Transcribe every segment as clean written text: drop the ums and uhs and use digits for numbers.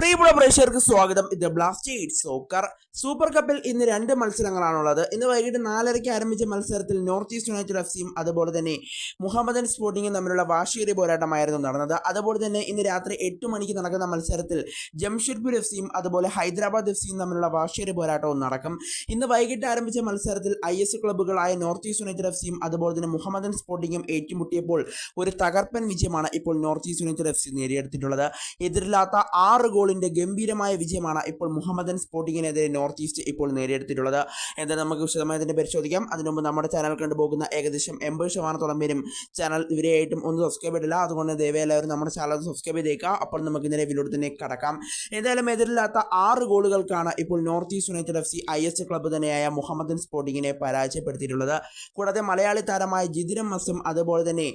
പ്രിയമുള്ള പ്രേക്ഷകർക്ക് സ്വാഗതം. ഇത് ബ്ലാസ്റ്റേഴ്സ് സോക്കർ സൂപ്പർ കപ്പിൽ ഇന്ന് രണ്ട് മത്സരങ്ങളാണുള്ളത്. ഇന്ന് വൈകിട്ട് 4:30 ആരംഭിച്ച മത്സരത്തിൽ നോർത്ത് ഈസ്റ്റ് യുണൈറ്റഡ് എഫ് സിയും അതുപോലെ തന്നെ മുഹമ്മദൻ സ്പോർട്ടിങ്ങും തമ്മിലുള്ള വാശിയേറിയ പോരാട്ടമായിരുന്നു നടന്നത്. അതുപോലെ തന്നെ ഇന്ന് രാത്രി 8 മണിക്ക് നടക്കുന്ന മത്സരത്തിൽ ജംഷഡ്പൂർ എഫ് സിയും അതുപോലെ ഹൈദരാബാദ് എഫ് സിയും തമ്മിലുള്ള വാശിയേറിയ പോരാട്ടവും നടക്കും. ഇന്ന് വൈകിട്ട് ആരംഭിച്ച മത്സരത്തിൽ IS ക്ലബ്ബുകളായ നോർത്ത് ഈസ്റ്റ് യുണൈറ്റഡ് എഫ് സിയും അതുപോലെ തന്നെ മുഹമ്മദൻ സ്പോർട്ടിങ്ങും ഏറ്റുമുട്ടിയപ്പോൾ ഒരു തകർപ്പൻ വിജയമാണ് ഇപ്പോൾ North East United F C നേടിയെടുത്തിട്ടുള്ളത്. എതിരില്ലാത്ത 6 ഗോളിന്റെ ഗംഭീരമായ വിജയമാണ് ഇപ്പോൾ മുഹമ്മദൻ സ്പോർട്ടിങ്ങിനെതിരെ നോർത്ത് ഈസ്റ്റ് ഇപ്പോൾ നേടിയെടുത്തിട്ടുള്ളത്. എന്തായാലും നമുക്ക് വിശദമായി ഇതിനെ പരിശോധിക്കാം. അതിനു മുമ്പ് നമ്മുടെ ചാനൽ കണ്ടുപോകുന്ന ഏകദേശം 80% പേരും ചാനൽ ഇവരെയായിട്ടും ഒന്ന് സബ്സ്ക്രൈബ് ചെയ്തില്ല. അതുകൊണ്ട് ദയവായി എല്ലാവരും നമ്മുടെ ചാനൽ സബ്സ്ക്രൈബ് ചെയ്തേക്കുക. അപ്പോൾ നമുക്ക് ഇതിനെ വീഡിയോയിൽ തന്നെ കടക്കാം. എന്തായാലും എതിരില്ലാത്ത 6 ഗോളുകൾക്കാണ് ഇപ്പോൾ North East United F C IS club തന്നെയായ മുഹമ്മദൻ സ്പോർട്ടിങ്ങിനെ പരാജയപ്പെടുത്തിയിട്ടുള്ളത്. കൂടാതെ മലയാളി താരമായ ജിതിൻ മസും അതുപോലെ തന്നെ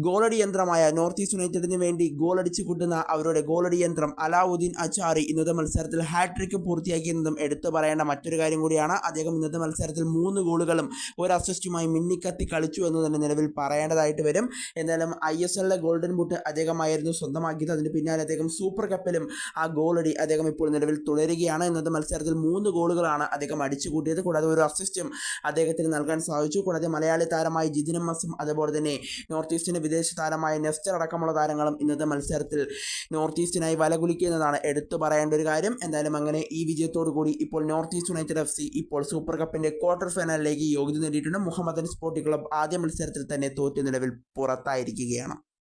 ഗോളടി യന്ത്രമായ നോർത്ത് ഈസ്റ്റ് യുണൈറ്റഡിന് വേണ്ടി ഗോളടിച്ചു കൂട്ടുന്ന അവരുടെ ഗോളടി യന്ത്രം അലാവുദ്ദീൻ അച്ചാറി ഇന്നത്തെ മത്സരത്തിൽ ഹാട്രിക്ക് പൂർത്തിയാക്കിയെന്നതും എടുത്തു പറയേണ്ട മറ്റൊരു കാര്യം കൂടിയാണ്. അദ്ദേഹം ഇന്നത്തെ മത്സരത്തിൽ 3 ഗോളുകളും ഒരു അസിസ്റ്റുമായി മിന്നിക്കത്തി കളിച്ചു എന്ന് തന്നെ നിലവിൽ പറയേണ്ടതായിട്ട് വരും. എന്തായാലും ISL ഗോൾഡൻ ബൂട്ട് അദ്ദേഹമായിരുന്നു സ്വന്തമാക്കിയത്. അതിന് പിന്നാലെ അദ്ദേഹം സൂപ്പർ കപ്പിലും ആ ഗോളടി അദ്ദേഹം ഇപ്പോൾ നിലവിൽ തുടരുകയാണ്. ഇന്നത്തെ മത്സരത്തിൽ 3 ഗോളുകളാണ് അദ്ദേഹം അടിച്ചു കൂട്ടിയത്. കൂടാതെ ഒരു അസിസ്റ്റും അദ്ദേഹത്തിന് നൽകാൻ സാധിച്ചു. കൂടാതെ മലയാളി താരമായ ജിതിൻ മസും അതുപോലെ തന്നെ നോർത്ത് ഈസ്റ്റിന്റെ വിദേശ താരമായ നെസ്റ്റർ അടക്കമുള്ള താരങ്ങളും ഇന്നത്തെ മത്സരത്തിൽ നോർത്ത് ഈസ്റ്റിനായി വലകുലിക്കുന്നതാണ് എടുത്തു പറയേണ്ട ഒരു കാര്യം. എന്തായാലും അങ്ങനെ ഈ വിജയത്തോടു കൂടി ഇപ്പോൾ North East United F C ഇപ്പോൾ സൂപ്പർ കപ്പിന്റെ ക്വാർട്ടർ ഫൈനലിലേക്ക് യോഗ്യത നേടിയിട്ടുണ്ട്. മുഹമ്മദൻ സ്പോർട്ടിംഗ് ക്ലബ്ബ് ആദ്യ മത്സരത്തിൽ തന്നെ തോറ്റ നിലവിൽ പുറത്തായിരിക്കുകയാണ്.